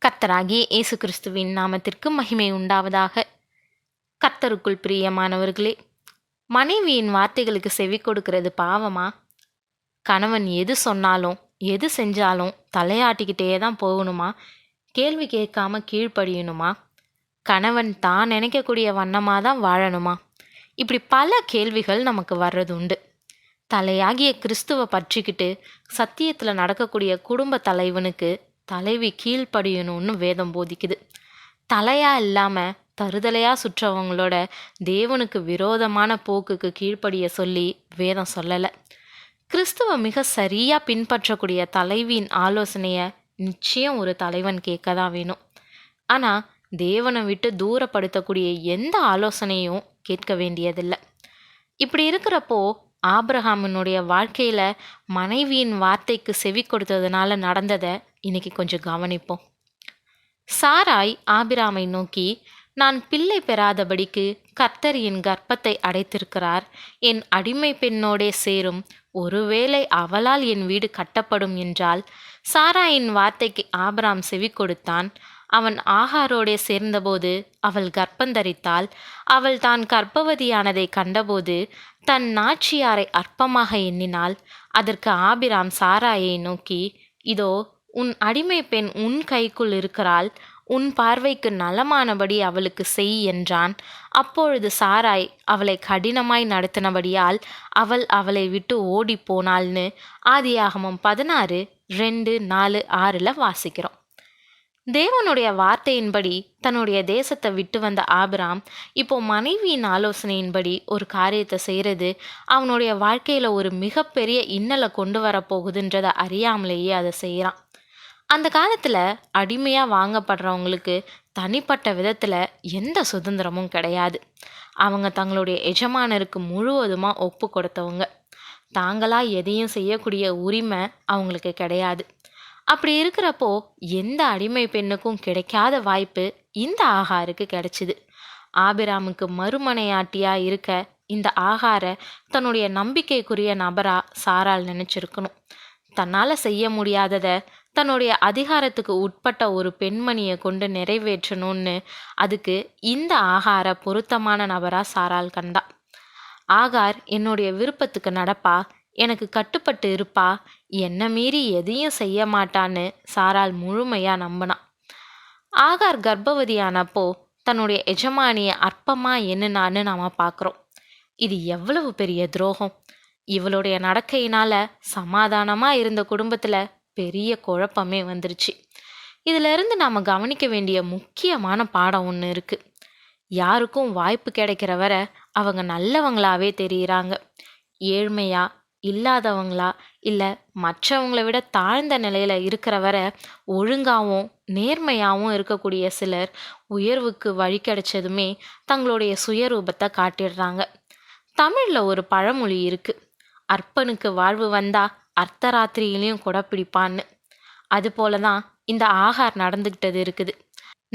கர்த்தராகிய இயேசு கிறிஸ்துவின் நாமத்திற்கு மகிமை உண்டாவதாக. கர்த்தருக்குள் பிரியமானவர்களே, மனைவியின் வார்த்தைகளுக்கு செவி கொடுக்கிறது பாவமா? கணவன் எது சொன்னாலும் எது செஞ்சாலும் தலையாட்டிக்கிட்டே தான் போகணுமா? கேள்வி கேட்காம கீழ்ப்படியணுமா? கணவன் தான் நினைக்கக்கூடிய வண்ணமாக தான் வாழணுமா? இப்படி பல கேள்விகள் நமக்கு வர்றது உண்டு. தலையாகிய கிறிஸ்துவை பற்றிக்கிட்டு சத்தியத்தில் நடக்கக்கூடிய குடும்ப தலைவனுக்கு தலைவி கீழ்ப்படியணும்னு வேதம் போதிக்குது. தலையா இல்லாமல் தருதலையாக சுற்றவங்களோட தேவனுக்கு விரோதமான போக்குக்கு கீழ்ப்படிய சொல்லி வேதம் சொல்லலை. கிறிஸ்துவ மிக சரியாக பின்பற்றக்கூடிய தலைவியின் ஆலோசனையை நிச்சயம் ஒரு தலைவன் கேட்க தான் வேணும். ஆனால் தேவனை விட்டு தூரப்படுத்தக்கூடிய எந்த ஆலோசனையும் கேட்க வேண்டியதில்லை. இப்படி இருக்கிறப்போ ஆபிரகாமினுடைய வாழ்க்கையில் மனைவியின் வார்த்தைக்கு செவி கொடுத்ததுனால நடந்ததை இன்னைக்கு கொஞ்சம் கவனிப்போம். சாராய் ஆபிராமை நோக்கி, நான் பிள்ளை பெறாதபடிக்கு கர்த்தர் என் கர்ப்பத்தை அடைத்திருக்கிறார், என் அடிமை பெண்ணோடே சேரும், ஒருவேளை அவளால் என் வீடு கட்டப்படும் என்றால். சாராயின் வார்த்தைக்கு ஆபிராம் செவி கொடுத்தான். அவன் ஆகாரோடே சேர்ந்தபோது அவள் கர்ப்பந்தரித்தாள். அவள் தான் கர்ப்பவதியானதை கண்டபோது தன் நாச்சியாரை அற்பமாக எண்ணினாள். அதற்கு ஆபிராம் சாராயை நோக்கி, இதோ உன் அடிமை பெண் உன் கைக்குள் இருக்கிறாள், உன் பார்வைக்கு நலமானபடி அவளுக்கு செய் என்றான். அப்பொழுது சாராய் அவளை கடினமாய் நடத்தினபடியால் அவள் அவளை விட்டு ஓடி போனாள்னு ஆதியாகமம் 16:2-4-6 வாசிக்கிறோம். தேவனுடைய வார்த்தையின்படி தன்னுடைய தேசத்தை விட்டு வந்த ஆபிராம் இப்போ மனைவியின் ஆலோசனையின்படி ஒரு காரியத்தை செய்கிறது அவனுடைய வாழ்க்கையில் ஒரு மிகப்பெரிய இன்னலை கொண்டு வரப்போகுதுன்றதை அறியாமலேயே அதை செய்கிறான். அந்த காலத்தில் அடிமையாக வாங்கப்படுறவங்களுக்கு தனிப்பட்ட விதத்தில் எந்த சுதந்திரமும் கிடையாது. அவங்க தங்களுடைய எஜமானருக்கு முழுவதுமாக ஒப்பு கொடுத்தவங்க. தாங்களாக எதையும் செய்யக்கூடிய உரிமை அவங்களுக்கு கிடையாது. அப்படி இருக்கிறப்போ எந்த அடிமை பெண்ணுக்கும் கிடைக்காத வாய்ப்பு இந்த ஆகாருக்கு கிடைச்சிது. ஆபிராமுக்கு மறுமனையாட்டியாக இருக்க இந்த ஆகாரை தன்னுடைய நம்பிக்கைக்குரிய நபரா சாரால் நினச்சிருக்கணும். தன்னால் செய்ய முடியாததை தன்னுடைய அதிகாரத்துக்கு உட்பட்ட ஒரு பெண்மணியை கொண்டு நிறைவேற்றணும்னு அதுக்கு இந்த ஆகாரை பொருத்தமான நபரா சாரால் கண்டா. ஆகார் என்னுடைய விருப்பத்துக்கு நடப்பா, எனக்கு கட்டுப்பட்டு இருப்பா, என்னை மீறி எதையும் செய்ய மாட்டான்னு சாரால் முழுமையாக நம்பினான். ஆகார் கர்ப்பவதியானப்போ தன்னுடைய எஜமானியை அற்பமாக எண்ணுனான்னு நாம் பார்க்குறோம். இது எவ்வளவு பெரிய துரோகம்! இவளுடைய நடக்கையினால் சமாதானமாக இருந்த குடும்பத்தில் பெரிய குழப்பமே வந்துருச்சு. இதிலிருந்து நாம் கவனிக்க வேண்டிய முக்கியமான பாடம் ஒன்று இருக்குது. யாருக்கும் வாய்ப்பு கிடைக்கிற வரை அவங்க நல்லவங்களாவே தெரியுறாங்க. ஏழ்மையா இல்லாதவங்களா இல்லை மற்றவங்களை விட தாழ்ந்த நிலையில் இருக்கிற வரை ஒழுங்காகவும் நேர்மையாகவும் இருக்கக்கூடிய சிலர் உயர்வுக்கு வழி கிடைச்சதுமே தங்களுடைய சுயரூபத்தை காட்டிடுறாங்க. தமிழில் ஒரு பழமொழி இருக்குது, அற்பனுக்கு வாழ்வு வந்தா அர்த்தராத்திரியிலையும் குடப்பிடிப்பான்னு. அதுபோல தான் இந்த ஆகார் நடந்துக்கிட்டது இருக்குது.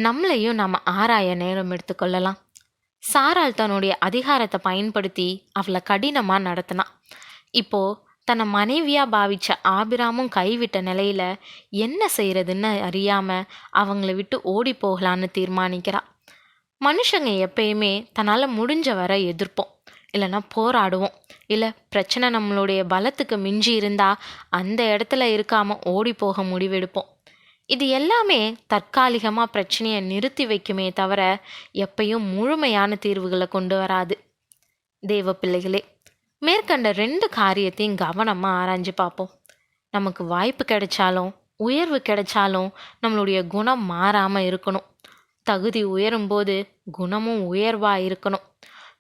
நம்மளையும் நம்ம ஆராய நேரம் எடுத்துக்கொள்ளலாம். சாரால் தன்னுடைய அதிகாரத்தை பயன்படுத்தி அவளை கடினமாக நடத்தினான். இப்போ தன்னை மனைவியாக பாவிச்ச ஆபிராமும் கைவிட்ட நிலையில என்ன செய்யறதுன்னு அறியாம அவங்கள விட்டு ஓடி போகலான்னு தீர்மானிக்கிறான். மனுஷங்க எப்பயுமே தன்னால் முடிஞ்ச வர எதிர்ப்போம், இல்லைன்னா போராடுவோம், இல்லை பிரச்சனை நம்மளுடைய பலத்துக்கு மிஞ்சி இருந்தால் அந்த இடத்துல இருக்காமல் ஓடி போக முடிவெடுப்போம். இது எல்லாமே தற்காலிகமாக பிரச்சனையை நிறுத்தி வைக்குமே தவிர எப்பயும் முழுமையான தீர்வுகளை கொண்டு வராது. தேவ பிள்ளைகளே, மேற்கண்ட 2 காரியத்தையும் கவனமாக ஆராய்ஞ்சு பார்ப்போம். நமக்கு வாய்ப்பு கிடைச்சாலும் உயர்வு கிடைச்சாலும் நம்மளுடைய குணம் மாறாமல் இருக்கணும். தகுதி உயரும்போது குணமும் உயர்வாக இருக்கணும்.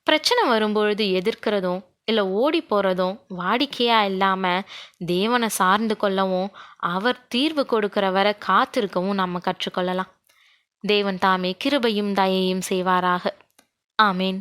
பிரச்சனை வரும்பொழுது எதிர்க்கிறதும் இல்லை ஓடி போகிறதும் வாடிக்கையாக இல்லாமல் தேவனை சார்ந்து கொள்ளவும் அவர் தீர்வு கொடுக்கிற வரை காத்திருக்கவும் நம்ம கற்றுக்கொள்ளலாம். தேவன் தாமே கிருபையும் தயையும் செய்வாராக. ஆமேன்.